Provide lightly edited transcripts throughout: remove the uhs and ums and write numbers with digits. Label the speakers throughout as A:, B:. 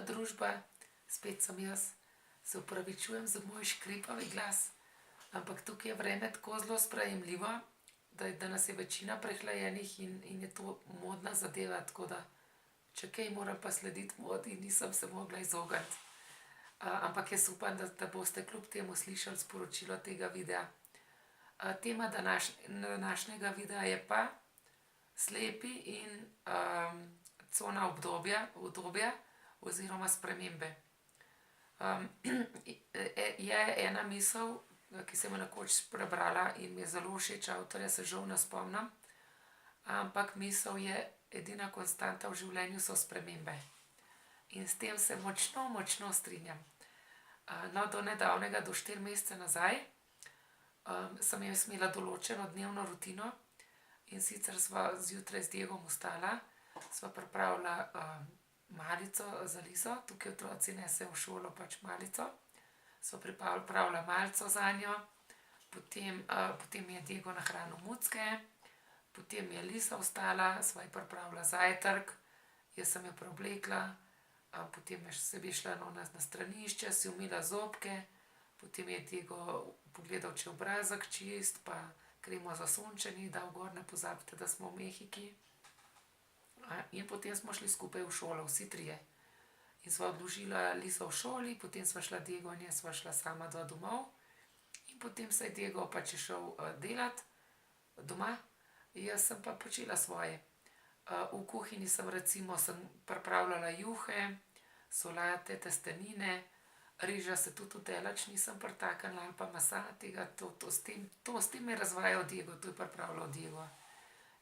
A: fina družba, spet sem jaz. Se opravičujem za moj škripavi glas, ampak tukaj je vreme tako zelo sprejemljivo, da nas je večina prehlajenih in je to modna zadeva, tako da če kaj moram pa slediti modi, nisem se mogla izogniti. Ampak jaz upam, da boste kljub temu slišali sporočilo tega videa. Tema današnjega videa je pa slepi in cona obdobja oziroma spremembe. Je ena misel, ki sem jo nekoč prebrala in mi je zelo všeč, avtorja se žal ne spomnim, ampak misel je, edina konstanta v življenju so spremembe. In s tem se močno, močno strinjam. No, do nedavnega, do 4 mesece nazaj, sem jaz imela določeno dnevno rutino, in sicer sva zjutraj z Diegom vstala, sva pripravila malico za Lizo, tukaj otroci nesejo v šolo pač malico, sva pripravila malico zanjo, potem je Diego nahranil mucke, potem je Liza vstala, sva ji pripravila zajtrk, jaz sem jo preoblekla, potem se bi šla na stranišče, si umila zobke, potem je Diego pogledal, če je obrazek čist, pa kremo za sončenje dal gor, ne pozabite, da smo v Mehiki. In potem smo šli skupaj v šolo, vsi trije. In sva odložila Lizo v šoli, potem sva šla Diego in jaz sva šla sama dva domov. In potem se je Diego pač šel delat doma, jaz sem pa počela svoje. V kuhinji sem recimo pripravljala juhe, solate, testenine, riža se tudi v delač nisem pritaknila ali pa mesa tega, s tem je razvajal Diego, to je pripravljal Diego.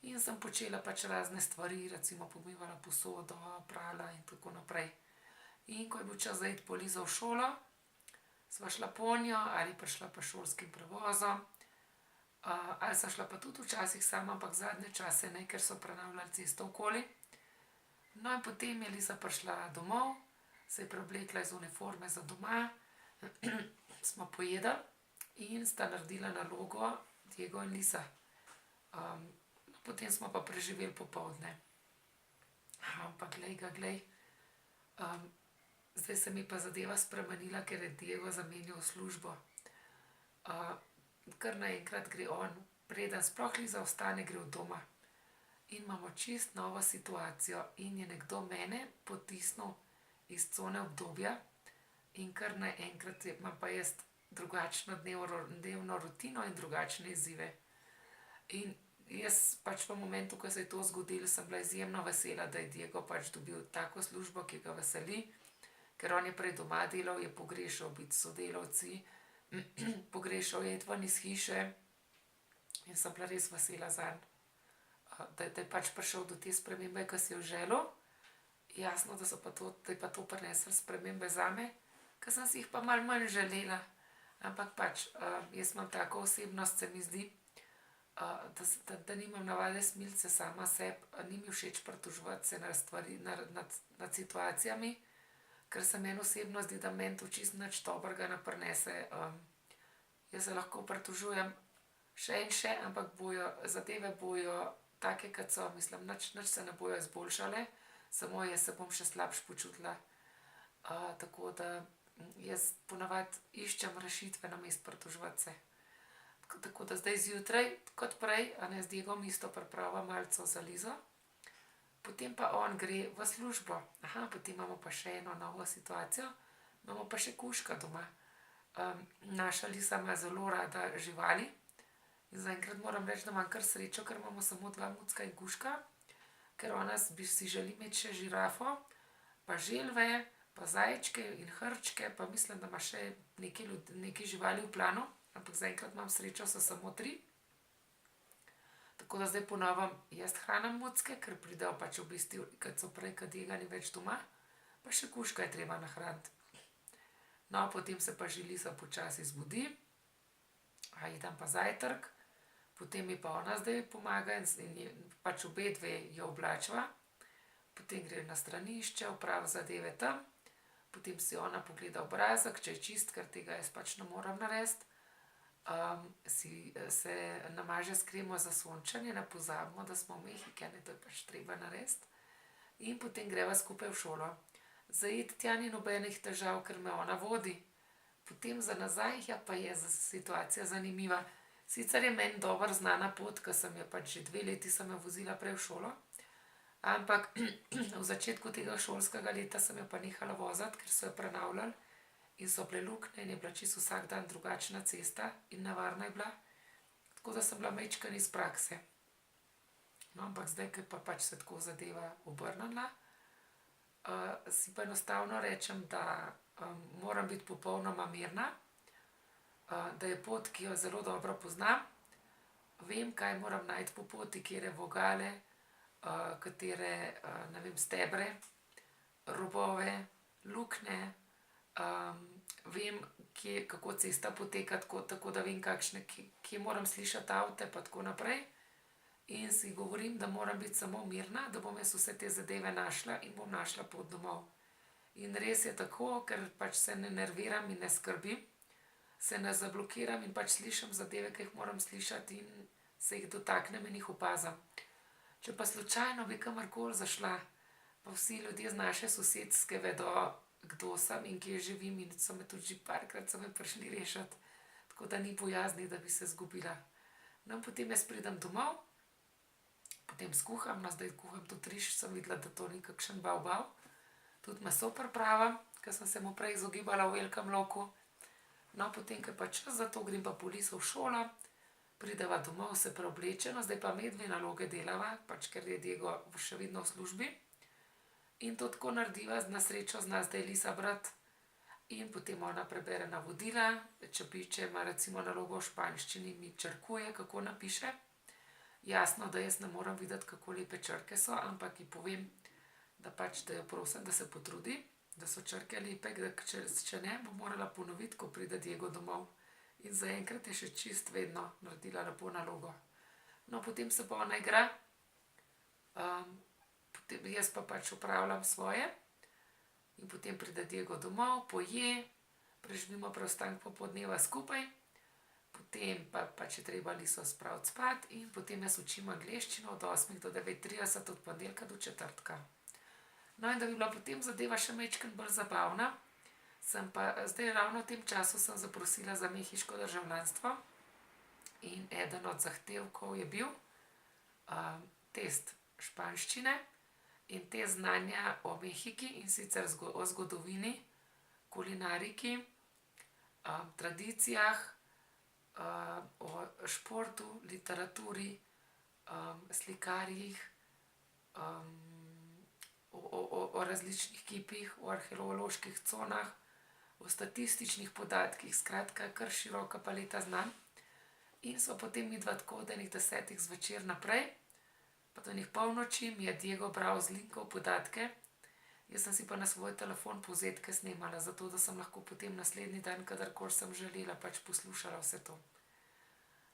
A: In sem počela pač razne stvari, recimo pomivala posodo, prala in tako naprej. In ko je bil čas za iti po Lizo v šolo, sva šla ponjo ali pa šla pa šolskim prevozom, ali sem šla pa tudi včasih sama, ampak zadnje čase ne, ker so prenavljali cesto okoli. No in potem je Liza prišla domov, se je preoblekla iz uniforme za doma, smo pojedli in sta naredila nalogo Diego in Liza. Potem smo pa preživeli popoldne. Ampak glej ga, glej, zdaj se mi pa zadeva spremenila, ker je Diego zamenjal službo. Kar naenkrat gre on, preden sploh Liza vstane, gre od doma. In imamo čist novo situacijo in je nekdo mene potisnil iz cone obdobja in kar naenkrat imam pa jaz drugačno dnevno rutino in drugačne izzive. In jaz pač v momentu, ko se je to zgodilo, sem bila izjemno vesela, da je Diego pač dobil tako službo, ki ga veseli, ker on je prej doma delal, je pogrešal biti s sodelavci, pogrešal je iti ven iz hiše in sem bila res vesela zanj, da je pač prišel do te spremembe, ki si jo želel. Jasno, da je pa to prineslo spremembe zame, ki sem si jih pa malo manj želela. Ampak pač, jaz imam tako osebnost, se mi zdi, da nimam navade smiliti se sama sebi, ni mi všeč pritoževati se nad situacijami, ker se meni osebno zdi, da meni to čisto nič dobrega ne prinese. Jaz se lahko pritožujem še in še, ampak zadeve bojo take, kot so, mislim, nič se ne bojo izboljšale, samo jaz se bom še slabše počutila. Tako da jaz ponavadi iščem rešitve namesto pritoževati se. Tako da zdaj zjutraj, kot prej, z Diegom isto pripravim malico za Lizo, potem pa on gre v službo. Potem imamo pa še eno novo situacijo, imamo pa še kužka doma. Naša Liza ima zelo rada živali in zaenkrat moram reči, da imam kar srečo, ker imamo samo 2 mucka in kužka, ker ona si želi imeti še žirafo, pa želve, pa zajčke in hrčke, pa mislim, da ima še nekaj živali v planu, ampak zaenkrat imam srečo, so samo 3. Tako da zdaj po novem jaz hranim mucke, ker pridejo pač v bistvu, kot so prej, kad Diega ni več doma, pa še kužka je treba nahraniti. No, potem se pa že Liza počasi zbudi, ji dam pa zajtrk, potem mi pa ona zdaj pomaga in pač obe dve jo oblačiva, potem gre na stranišče, opravi zadeve tam, potem si ona pogleda obrazek, če je čist, ker tega jaz pač ne morem narediti. Se namaže s kremo za sončenje, ne pozabimo, da smo v Mehiki, to je pač treba narediti. In potem greva skupaj v šolo. Za iti tja ni nobenih težav, ker me ona vodi. Potem za nazaj, ja, pa je situacija zanimiva. Sicer je meni dobro znana pot, ker sem jo pač že 2 leti sem jo vozila prej v šolo, ampak v začetku tega šolskega leta sem jo pa nehala voziti, ker so jo prenavljali in so bile luknje in je bila čisto vsak dan drugačna cesta in nevarna je bila. Tako da sem bila majčkeno iz prakse. No, ampak zdaj, ko je pa pač se tako zadeva obrnila, si pa enostavno rečem, da moram biti popolnoma mirna, da je pot, ki jo zelo dobro poznam, vem, kaj moram najti po poti, katere vogale, katere, ne vem, stebre, robove, luknje, vem, kako cesta poteka, tako da vem, kje moram slišati avte pa tako naprej. In si govorim, da moram biti samo mirna, da bom jaz vse te zadeve našla in bom našla pot domov. In res je tako, ker pač se ne nerviram in ne skrbim, se ne zablokiram in pač slišim zadeve, ki jih moram slišati in se jih dotaknem in jih opazim. Če pa slučajno bi kamorkoli zašla, pa vsi ljudje z naše sosedske vedo, kdo sem in kje živim in so me tudi že parkrat so me prišli rešiti, tako da ni bojazni, da bi se izgubila. No, in potem jaz pridem domov, potem skuham, no zdaj kuham tudi riž, sem videla, da to ni kakšen bav. Tudi meso pripravim, ker sem se mu prej izogibala v velikem loku. No, potem, ko je pa čas za to, grem pa po Liso v šolo, prideva domov, se preoblečeno, zdaj pa mi 2 naloge delava, pač ker je Diego še vedno v službi. In to tako narediva, na srečo zna zdaj Lisa brati in potem ona prebere navodila, če ima recimo nalogo v španščini, mi črkuje, kako napiše. Jasno, da jaz ne moram videti, kako lepe črke so, ampak ji povem, da pač, da jo prosim, da se potrudi, da so črke lepe, da če ne, bo morala ponoviti, ko pride Diego domov. In zaenkrat je še čist vedno naredila lepo nalogo. No, potem se pa ona igra, jaz pa pač opravljam svoje in potem pride Diego domov, poje, preživimo preostanek popoldneva skupaj, potem pa pač je treba Liso spraviti spat in potem jaz učim angleščino od 8 do 9:30 od ponedeljka do četrtka. No, in da bi bila potem zadeva še majčkeno bolj zabavna, sem pa zdaj ravno v tem času sem zaprosila za mehiško državljanstvo in eden od zahtevkov je bil test španščine in te znanja o Mehiki, in sicer o zgodovini, kulinariki, tradicijah, o športu, literaturi, slikarjih, o različnih kipih, o arheoloških conah, o statističnih podatkih, skratka, kar široka paleta znanj. In so potem midva tako od enih 10 zvečer naprej, pa do enih polnoči mi je Diego bral z linkov podatke, jaz sem si pa na svoj telefon povzetke snemala, zato da sem lahko potem naslednji dan, kadarkoli sem želela, pač poslušala vse to.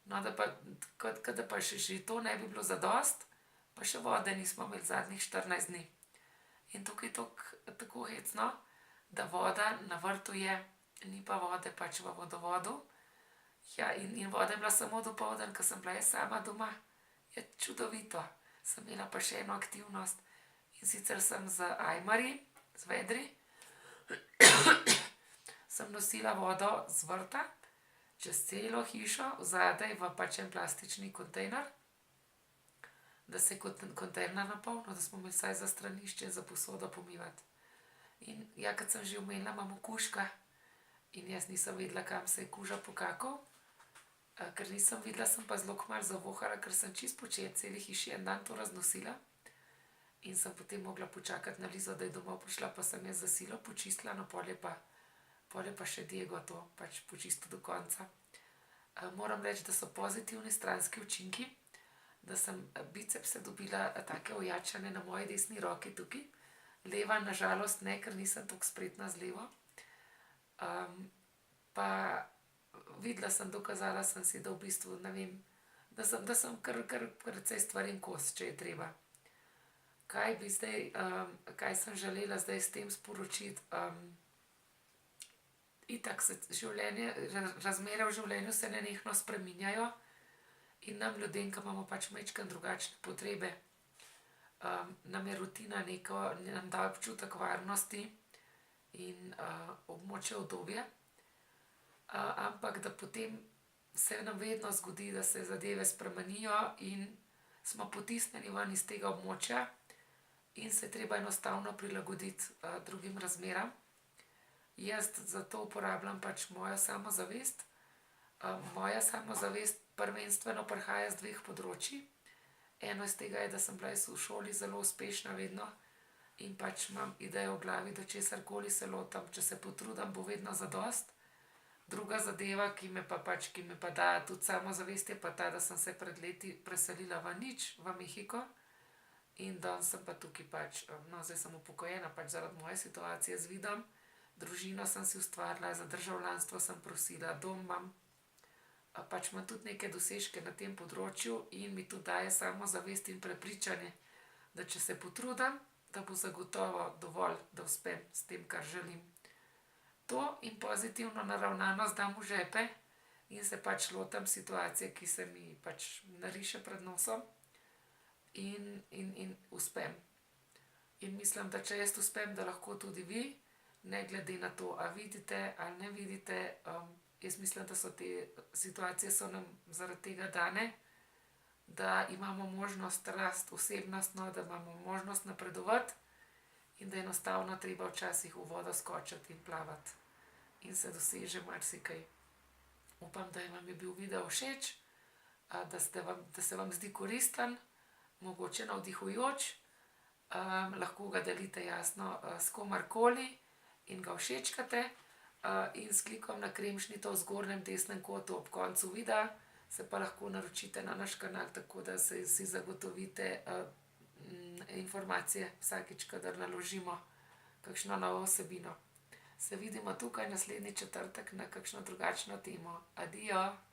A: No, da pa še to ne bi bilo zadost, pa še vode nismo imeli zadnjih 14 dni. In tukaj je tako hecno, da voda na vrtu je, ni pa vode pač v vodovodu. Ja, in voda je bila samo dopoldan, ko sem bila jaz sama doma. Je čudovito. Sem imela pa še eno aktivnost in sicer sem z ajmarji, z vedri, sem nosila vodo z vrta čez celo hišo, zadaj v pač en plastični kontejner, da se je kontejner napolnil, da smo imeli vsaj za stranišče in za posodo pomivati. In ja, kot sem že omenila, imamo kužka in jaz nisem vedela, kam se je kuža pokakal, ker nisem videla, sem pa zelo kmalu zavohala, ker sem čisto počela celi hiši en dan to raznosila in sem potem mogla počakati na Lizo, da je domov prišla, pa sem jaz za silo počistila, no pol je pa še Diego to pač počistil do konca. Moram reči, da so pozitivni stranski učinki, da sem bicepse dobila take ojačane na moji desni roki tukaj, leva nažalost ne, ker nisem toliko spretna z levo. Pa videla sem, dokazala sem si, da v bistvu, ne vem, da sem kar precej stvarem kos, če je treba. Kaj sem želela zdaj s tem sporočiti? Itak se razmere v življenju se nenehno spreminjajo in nam ljudem, ki imamo pač majčkeno drugačne potrebe, nam je rutina nam da občutek varnosti in območje udobja. Ampak da potem se nam vedno zgodi, da se zadeve spremenijo in smo potisnjeni ven iz tega območja in se je treba enostavno prilagoditi drugim razmeram. Jaz zato uporabljam pač mojo samozavest. Moja samozavest prvenstveno prihaja z dveh področij. Eno iz tega je, da sem bila jaz v šoli zelo uspešna vedno in pač imam idejo v glavi, da česarkoli se lotim, če se potrudim, bo vedno zadosti. Druga zadeva, ki me pa da tudi samozavest, je pa ta, da sem se pred leti preselila v nič, v Mehiko. In danes sem pa tukaj pač, no, zdaj sem upokojena pač zaradi moje situacije z vidom. Družino sem si ustvarila, za državljanstvo sem prosila, dom imam. Pač imam tudi neke dosežke na tem področju in mi to daje samozavest in prepričanje, da če se potrudim, da bo zagotovo dovolj, da uspem s tem, kar želim. To in pozitivno naravnanost dam v žepe in se pač lotim situacije, ki se mi pač nariše pred nosom in uspem. In mislim, da če jaz uspem, da lahko tudi vi, ne glede na to, a vidite ali ne vidite, jaz mislim, da so te situacije so nam zaradi tega dane, da imamo možnost rasti osebnostno, da imamo možnost napredovati in da je enostavno treba včasih v vodo skočiti in plavati. In se doseže marsikaj. Upam, da vam je bil video všeč, da se vam zdi koristen, mogoče navdihujoč. Lahko ga delite jasno s komarkoli in ga všečkate. In s klikom na kremšnito v zgornjem desnem kotu ob koncu videa se pa lahko naročite na naš kanal, tako da si zagotovite informacije vsakič, kadar naložimo kakšno novo vsebino. Se vidimo tukaj naslednji četrtek na kakšno drugačno temo. Adijo!